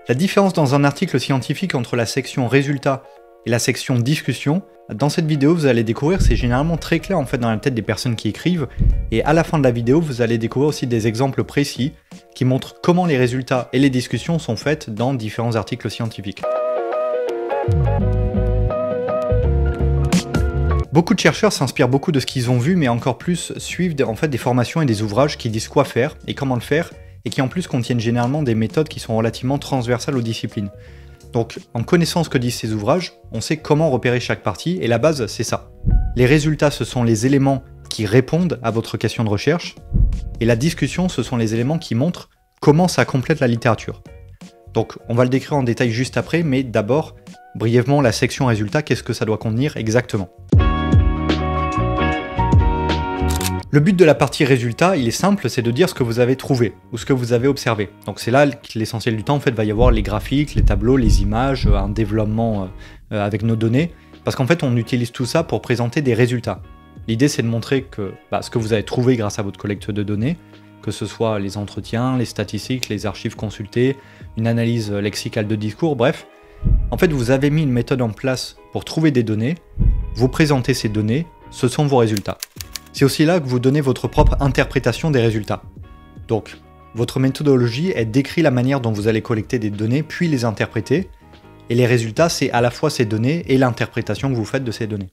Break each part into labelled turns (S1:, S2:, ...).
S1: La différence dans un article scientifique entre la section résultats et la section discussion, dans cette vidéo vous allez découvrir, c'est généralement très clair en fait dans la tête des personnes qui écrivent, et à la fin de la vidéo vous allez découvrir aussi des exemples précis qui montrent comment les résultats et les discussions sont faites dans différents articles scientifiques. Beaucoup de chercheurs s'inspirent beaucoup de ce qu'ils ont vu, mais encore plus suivent en fait des formations et des ouvrages qui disent quoi faire et comment le faire, et qui en plus contiennent généralement des méthodes qui sont relativement transversales aux disciplines. Donc en connaissant ce que disent ces ouvrages, on sait comment repérer chaque partie, et la base c'est ça. Les résultats, ce sont les éléments qui répondent à votre question de recherche, et la discussion, ce sont les éléments qui montrent comment ça complète la littérature. Donc on va le décrire en détail juste après, mais d'abord, brièvement, la section résultats, qu'est-ce que ça doit contenir exactement? Le but de la partie résultats, il est simple, c'est de dire ce que vous avez trouvé ou ce que vous avez observé. Donc c'est là que l'essentiel du temps, en fait, va y avoir les graphiques, les tableaux, les images, un développement avec nos données, parce qu'en fait, on utilise tout ça pour présenter des résultats. L'idée, c'est de montrer que ce que vous avez trouvé grâce à votre collecte de données, que ce soit les entretiens, les statistiques, les archives consultées, une analyse lexicale de discours, bref. En fait, vous avez mis une méthode en place pour trouver des données, vous présentez ces données, ce sont vos résultats. C'est aussi là que vous donnez votre propre interprétation des résultats. Donc, votre méthodologie, elle décrit la manière dont vous allez collecter des données, puis les interpréter, et les résultats, c'est à la fois ces données et l'interprétation que vous faites de ces données.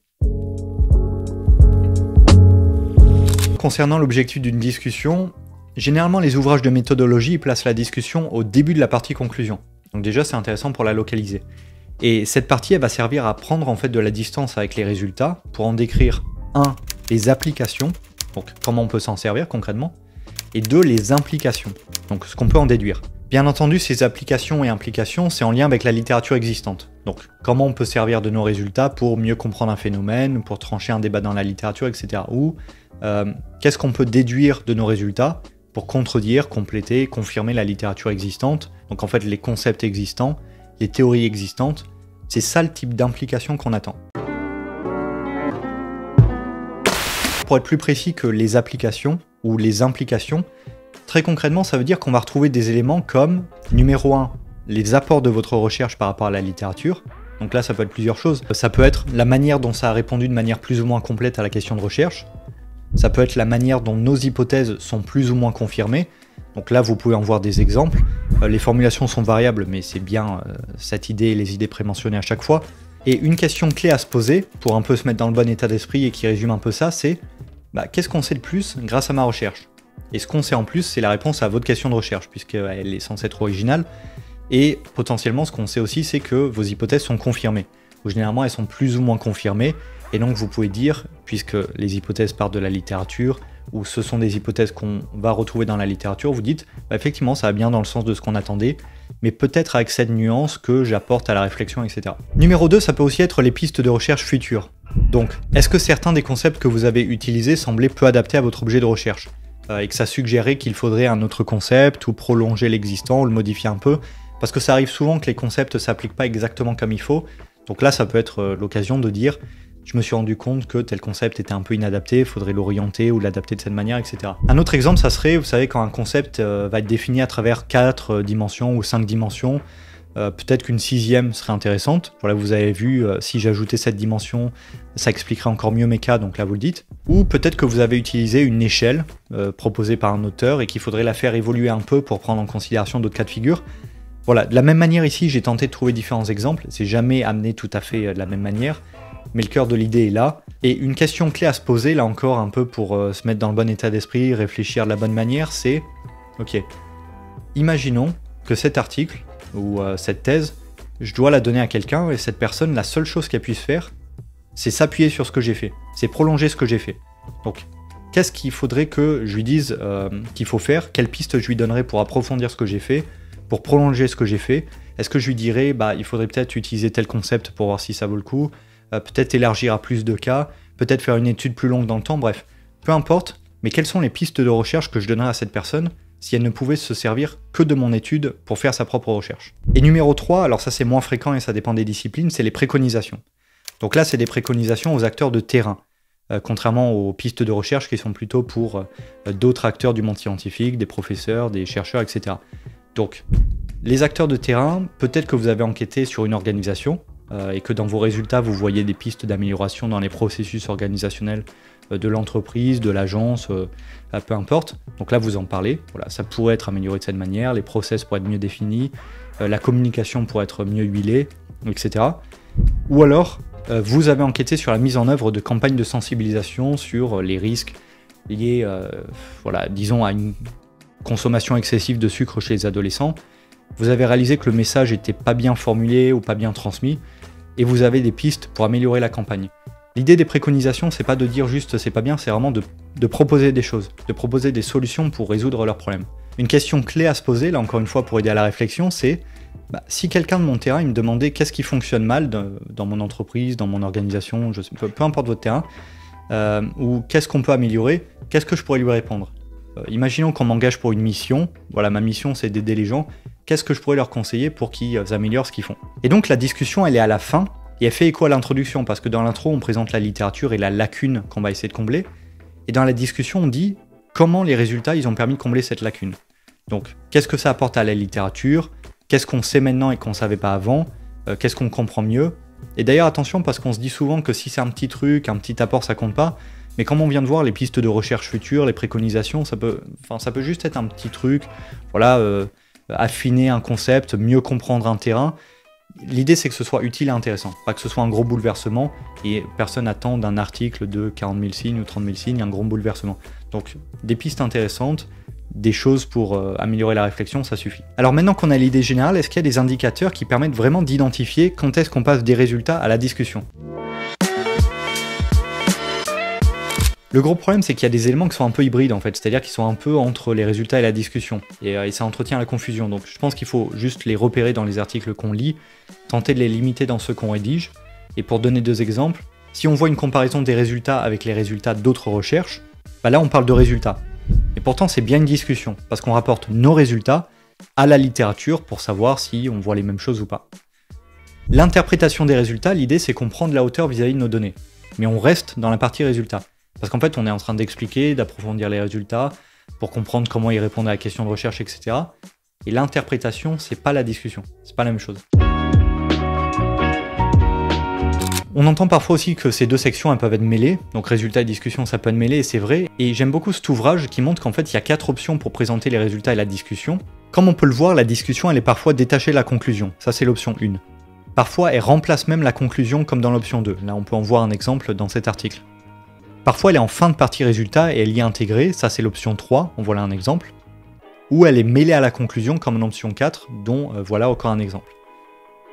S1: Concernant l'objectif d'une discussion, généralement les ouvrages de méthodologie placent la discussion au début de la partie conclusion. Donc déjà, c'est intéressant pour la localiser. Et cette partie, elle va servir à prendre en fait de la distance avec les résultats pour en décrire 1. Les applications, donc comment on peut s'en servir concrètement, et 2. Les implications, donc ce qu'on peut en déduire. Bien entendu, ces applications et implications, c'est en lien avec la littérature existante. Donc comment on peut servir de nos résultats pour mieux comprendre un phénomène, pour trancher un débat dans la littérature, etc. Ou qu'est-ce qu'on peut déduire de nos résultats pour contredire, compléter, confirmer la littérature existante, donc en fait les concepts existants, les théories existantes, c'est ça le type d'implication qu'on attend. Pour être plus précis que les applications ou les implications, très concrètement, ça veut dire qu'on va retrouver des éléments comme, numéro 1, les apports de votre recherche par rapport à la littérature. Donc là, ça peut être plusieurs choses. Ça peut être la manière dont ça a répondu de manière plus ou moins complète à la question de recherche. Ça peut être la manière dont nos hypothèses sont plus ou moins confirmées. Donc là, vous pouvez en voir des exemples. Les formulations sont variables, mais c'est bien cette idée et les idées prémentionnées à chaque fois. Et une question clé à se poser, pour un peu se mettre dans le bon état d'esprit et qui résume un peu ça, c'est qu'est-ce qu'on sait de plus grâce à ma recherche? Et ce qu'on sait en plus, c'est la réponse à votre question de recherche, puisqu'elle est censée être originale. Et potentiellement, ce qu'on sait aussi, c'est que vos hypothèses sont confirmées. Ou généralement, elles sont plus ou moins confirmées. Et donc, vous pouvez dire, puisque les hypothèses partent de la littérature, ou ce sont des hypothèses qu'on va retrouver dans la littérature, vous dites, effectivement, ça va bien dans le sens de ce qu'on attendait, mais peut-être avec cette nuance que j'apporte à la réflexion, etc. Numéro 2, ça peut aussi être les pistes de recherche futures. Donc, est-ce que certains des concepts que vous avez utilisés semblaient peu adaptés à votre objet de recherche et que ça suggérait qu'il faudrait un autre concept ou prolonger l'existant ou le modifier un peu? Parce que ça arrive souvent que les concepts ne s'appliquent pas exactement comme il faut. Donc là, ça peut être l'occasion de dire je me suis rendu compte que tel concept était un peu inadapté, il faudrait l'orienter ou l'adapter de cette manière, etc. Un autre exemple, ça serait, vous savez, quand un concept va être défini à travers 4 dimensions ou 5 dimensions, peut-être qu'une 6e serait intéressante. Voilà, vous avez vu, si j'ajoutais cette dimension, ça expliquerait encore mieux mes cas, donc là vous le dites. Ou peut-être que vous avez utilisé une échelle proposée par un auteur et qu'il faudrait la faire évoluer un peu pour prendre en considération d'autres cas de figure. Voilà, de la même manière ici, j'ai tenté de trouver différents exemples, c'est jamais amené tout à fait de la même manière, mais le cœur de l'idée est là. Et une question clé à se poser, là encore, un peu pour se mettre dans le bon état d'esprit, réfléchir de la bonne manière, c'est, ok, imaginons que cet article, ou cette thèse, je dois la donner à quelqu'un, et cette personne, la seule chose qu'elle puisse faire, c'est s'appuyer sur ce que j'ai fait, c'est prolonger ce que j'ai fait. Donc, qu'est-ce qu'il faudrait que je lui dise qu'il faut faire? Quelle piste je lui donnerais pour approfondir ce que j'ai fait, pour prolonger ce que j'ai fait? Est-ce que je lui dirais, il faudrait peut-être utiliser tel concept pour voir si ça vaut le coup, peut-être élargir à plus de cas, peut-être faire une étude plus longue dans le temps, bref, peu importe, mais quelles sont les pistes de recherche que je donnerais à cette personne si elle ne pouvait se servir que de mon étude pour faire sa propre recherche? Et numéro 3, alors ça c'est moins fréquent et ça dépend des disciplines, c'est les préconisations. Donc là c'est des préconisations aux acteurs de terrain, contrairement aux pistes de recherche qui sont plutôt pour d'autres acteurs du monde scientifique, des professeurs, des chercheurs, etc. Donc Les acteurs de terrain, peut-être que vous avez enquêté sur une organisation et que dans vos résultats, vous voyez des pistes d'amélioration dans les processus organisationnels de l'entreprise, de l'agence, peu importe. Donc là, vous en parlez. Voilà, ça pourrait être amélioré de cette manière, les process pourraient être mieux définis, la communication pourrait être mieux huilée, etc. Ou alors, vous avez enquêté sur la mise en œuvre de campagnes de sensibilisation sur les risques liés, disons, à une consommation excessive de sucre chez les adolescents. Vous avez réalisé que le message n'était pas bien formulé ou pas bien transmis, et vous avez des pistes pour améliorer la campagne. L'idée des préconisations, c'est pas de dire juste c'est pas bien, c'est vraiment de proposer des choses, de proposer des solutions pour résoudre leurs problèmes. Une question clé à se poser, là encore une fois pour aider à la réflexion, c'est si quelqu'un de mon terrain il me demandait qu'est-ce qui fonctionne mal dans mon entreprise, dans mon organisation, peu importe votre terrain, ou qu'est-ce qu'on peut améliorer, qu'est-ce que je pourrais lui répondre? Imaginons qu'on m'engage pour une mission, voilà, ma mission c'est d'aider les gens, qu'est-ce que je pourrais leur conseiller pour qu'ils améliorent ce qu'ils font? Et donc la discussion elle est à la fin, et elle fait écho à l'introduction, parce que dans l'intro on présente la littérature et la lacune qu'on va essayer de combler, et dans la discussion on dit comment les résultats ils ont permis de combler cette lacune. Donc qu'est-ce que ça apporte à la littérature, qu'est-ce qu'on sait maintenant et qu'on ne savait pas avant, qu'est-ce qu'on comprend mieux. Et d'ailleurs attention, parce qu'on se dit souvent que si c'est un petit truc, un petit apport, ça compte pas, mais comme on vient de voir, les pistes de recherche futures, les préconisations, ça peut juste être un petit truc, voilà, affiner un concept, mieux comprendre un terrain. L'idée c'est que ce soit utile et intéressant, pas que ce soit un gros bouleversement, et personne n'attend d'un article de 40 000 signes ou 30 000 signes un gros bouleversement. Donc des pistes intéressantes, des choses pour améliorer la réflexion, ça suffit. Alors maintenant qu'on a l'idée générale, est-ce qu'il y a des indicateurs qui permettent vraiment d'identifier quand est-ce qu'on passe des résultats à la discussion? Le gros problème, c'est qu'il y a des éléments qui sont un peu hybrides en fait, c'est-à-dire qu'ils sont un peu entre les résultats et la discussion, et ça entretient la confusion. Donc je pense qu'il faut juste les repérer dans les articles qu'on lit, tenter de les limiter dans ceux qu'on rédige. Et pour donner deux exemples, si on voit une comparaison des résultats avec les résultats d'autres recherches, là on parle de résultats. Et pourtant c'est bien une discussion, parce qu'on rapporte nos résultats à la littérature pour savoir si on voit les mêmes choses ou pas. L'interprétation des résultats, l'idée c'est qu'on prend de la hauteur vis-à-vis de nos données, mais on reste dans la partie résultats. Parce qu'en fait, on est en train d'expliquer, d'approfondir les résultats, pour comprendre comment ils répondent à la question de recherche, etc. Et l'interprétation, c'est pas la discussion, c'est pas la même chose. On entend parfois aussi que ces deux sections elles peuvent être mêlées, donc résultats et discussion ça peut être mêlé, et c'est vrai. Et j'aime beaucoup cet ouvrage qui montre qu'en fait, il y a 4 options pour présenter les résultats et la discussion. Comme on peut le voir, la discussion elle est parfois détachée de la conclusion, ça c'est l'option 1. Parfois, elle remplace même la conclusion comme dans l'option 2. Là, on peut en voir un exemple dans cet article. Parfois, elle est en fin de partie résultat et elle y est intégrée, ça c'est l'option 3, on voit là un exemple. Ou elle est mêlée à la conclusion comme en option 4, dont voilà encore un exemple.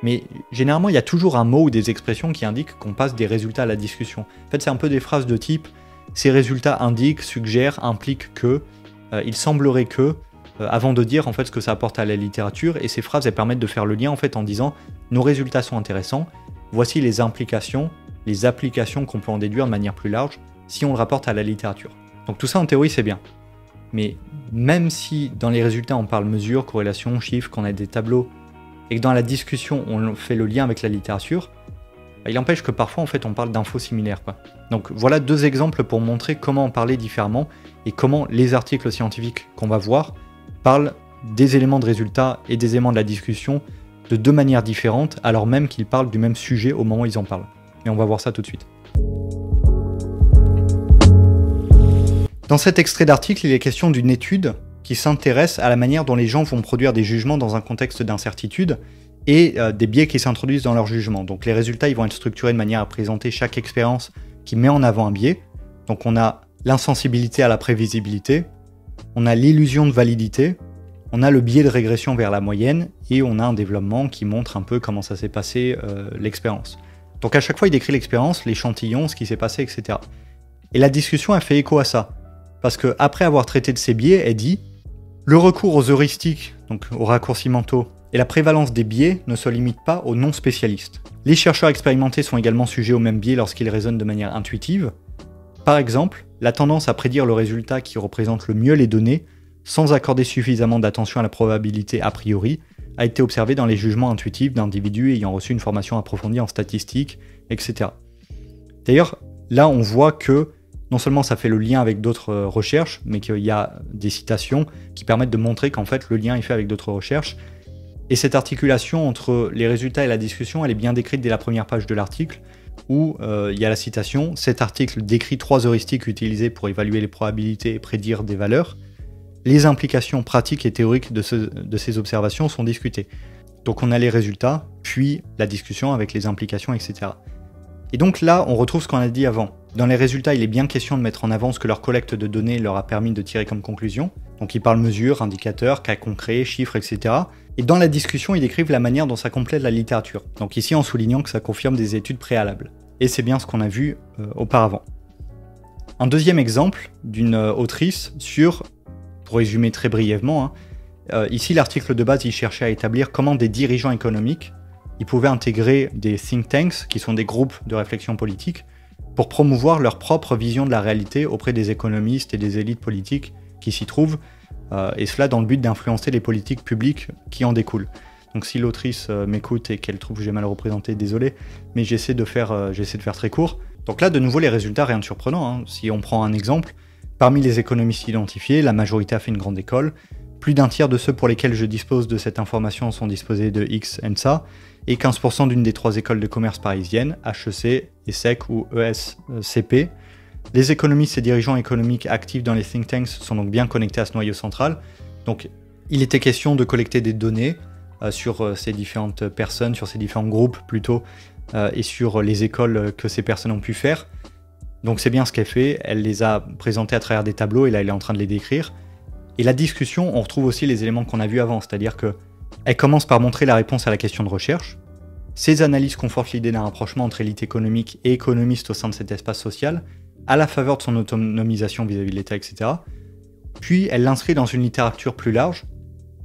S1: Mais généralement, il y a toujours un mot ou des expressions qui indiquent qu'on passe des résultats à la discussion. En fait, c'est un peu des phrases de type « ces résultats indiquent, suggèrent, impliquent que »,« il semblerait que », avant de dire en fait ce que ça apporte à la littérature, et ces phrases elles permettent de faire le lien en fait en disant « nos résultats sont intéressants, voici les implications, les applications qu'on peut en déduire de manière plus large », si on le rapporte à la littérature. Donc tout ça en théorie c'est bien. Mais même si dans les résultats on parle mesure, corrélation, chiffres, qu'on a des tableaux, et que dans la discussion on fait le lien avec la littérature, il empêche que parfois en fait on parle d'infos similaires, quoi. Donc voilà deux exemples pour montrer comment en parler différemment et comment les articles scientifiques qu'on va voir parlent des éléments de résultats et des éléments de la discussion de deux manières différentes alors même qu'ils parlent du même sujet au moment où ils en parlent. Et on va voir ça tout de suite. Dans cet extrait d'article, il est question d'une étude qui s'intéresse à la manière dont les gens vont produire des jugements dans un contexte d'incertitude et des biais qui s'introduisent dans leur jugement. Donc les résultats ils vont être structurés de manière à présenter chaque expérience qui met en avant un biais. Donc on a l'insensibilité à la prévisibilité, on a l'illusion de validité, on a le biais de régression vers la moyenne et on a un développement qui montre un peu comment ça s'est passé l'expérience. Donc à chaque fois il décrit l'expérience, l'échantillon, ce qui s'est passé, etc. Et la discussion elle fait écho à ça. Parce qu'après avoir traité de ces biais, elle dit « Le recours aux heuristiques, donc aux raccourcis mentaux, et la prévalence des biais ne se limitent pas aux non-spécialistes. Les chercheurs expérimentés sont également sujets aux mêmes biais lorsqu'ils raisonnent de manière intuitive. Par exemple, la tendance à prédire le résultat qui représente le mieux les données, sans accorder suffisamment d'attention à la probabilité a priori, a été observée dans les jugements intuitifs d'individus ayant reçu une formation approfondie en statistique, etc. » D'ailleurs, là on voit que non seulement ça fait le lien avec d'autres recherches, mais qu'il y a des citations qui permettent de montrer qu'en fait le lien est fait avec d'autres recherches. Et cette articulation entre les résultats et la discussion, elle est bien décrite dès la première page de l'article, où il y a la citation « Cet article décrit 3 heuristiques utilisées pour évaluer les probabilités et prédire des valeurs. Les implications pratiques et théoriques de ces observations sont discutées. » Donc on a les résultats, puis la discussion avec les implications, etc. Et donc là, on retrouve ce qu'on a dit avant. Dans les résultats, il est bien question de mettre en avant ce que leur collecte de données leur a permis de tirer comme conclusion. Donc ils parlent mesures, indicateurs, cas concrets, chiffres, etc. Et dans la discussion, ils décrivent la manière dont ça complète la littérature. Donc ici, en soulignant que ça confirme des études préalables. Et c'est bien ce qu'on a vu auparavant. Un deuxième exemple d'une autrice sur, pour résumer très brièvement, ici l'article de base, il cherchait à établir comment des dirigeants économiques ils pouvaient intégrer des think tanks, qui sont des groupes de réflexion politique, pour promouvoir leur propre vision de la réalité auprès des économistes et des élites politiques qui s'y trouvent, et cela dans le but d'influencer les politiques publiques qui en découlent. Donc si l'autrice m'écoute et qu'elle trouve que j'ai mal représenté, désolé, mais j'essaie de faire très court. Donc là, de nouveau, les résultats, rien de surprenant. Si on prend un exemple, parmi les économistes identifiés, la majorité a fait une grande école. Plus d'un tiers de ceux pour lesquels je dispose de cette information sont disposés de X-ENSA, et 15% d'une des 3 écoles de commerce parisiennes, HEC, ESSEC ou ESCP. Les économistes et dirigeants économiques actifs dans les think tanks sont donc bien connectés à ce noyau central. Donc il était question de collecter des données sur ces différentes personnes, sur ces différents groupes plutôt, et sur les écoles que ces personnes ont pu faire. Donc c'est bien ce qu'elle fait, elle les a présentées à travers des tableaux, et là elle est en train de les décrire. Et la discussion, on retrouve aussi les éléments qu'on a vus avant, c'est-à-dire qu'elle commence par montrer la réponse à la question de recherche. Ces analyses confortent l'idée d'un rapprochement entre élite économique et économiste au sein de cet espace social, à la faveur de son autonomisation vis-à-vis de l'État, etc. Puis elle l'inscrit dans une littérature plus large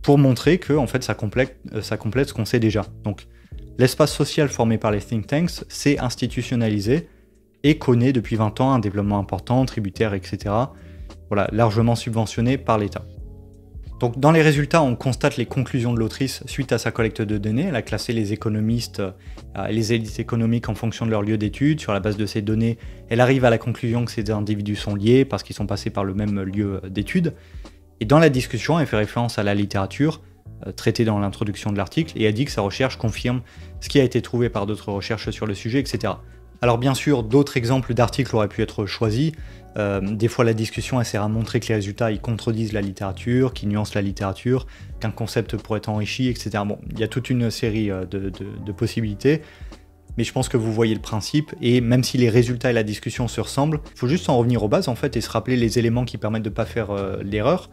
S1: pour montrer que en fait, ça complète ce qu'on sait déjà. Donc l'espace social formé par les think tanks s'est institutionnalisé et connaît depuis 20 ans un développement important, tributaire, etc. Voilà, largement subventionné par l'État. Donc dans les résultats, on constate les conclusions de l'autrice suite à sa collecte de données. Elle a classé les économistes et les élites économiques en fonction de leur lieu d'étude. Sur la base de ces données, elle arrive à la conclusion que ces individus sont liés parce qu'ils sont passés par le même lieu d'étude. Et dans la discussion, elle fait référence à la littérature traitée dans l'introduction de l'article, et elle dit que sa recherche confirme ce qui a été trouvé par d'autres recherches sur le sujet, etc. Alors bien sûr, d'autres exemples d'articles auraient pu être choisis. Des fois, la discussion elle sert à montrer que les résultats ils contredisent la littérature, qu'ils nuancent la littérature, qu'un concept pourrait être enrichi, etc. Bon, il y a toute une série de possibilités, mais je pense que vous voyez le principe, et même si les résultats et la discussion se ressemblent, il faut juste en revenir aux bases en fait, et se rappeler les éléments qui permettent de ne pas faire l'erreur,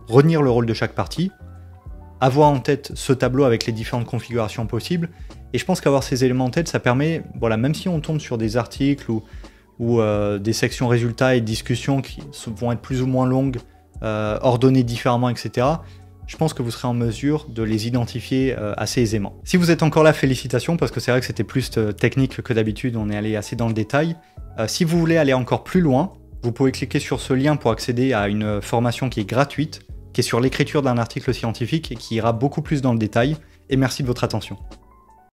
S1: retenir le rôle de chaque partie, avoir en tête ce tableau avec les différentes configurations possibles, et je pense qu'avoir ces éléments en tête, ça permet, voilà, même si on tombe sur des articles ou des sections résultats et discussions qui vont être plus ou moins longues, ordonnées différemment, etc., je pense que vous serez en mesure de les identifier assez aisément. Si vous êtes encore là, félicitations, parce que c'est vrai que c'était plus technique que d'habitude, on est allé assez dans le détail. Si vous voulez aller encore plus loin, vous pouvez cliquer sur ce lien pour accéder à une formation qui est gratuite, qui est sur l'écriture d'un article scientifique et qui ira beaucoup plus dans le détail, et merci de votre attention.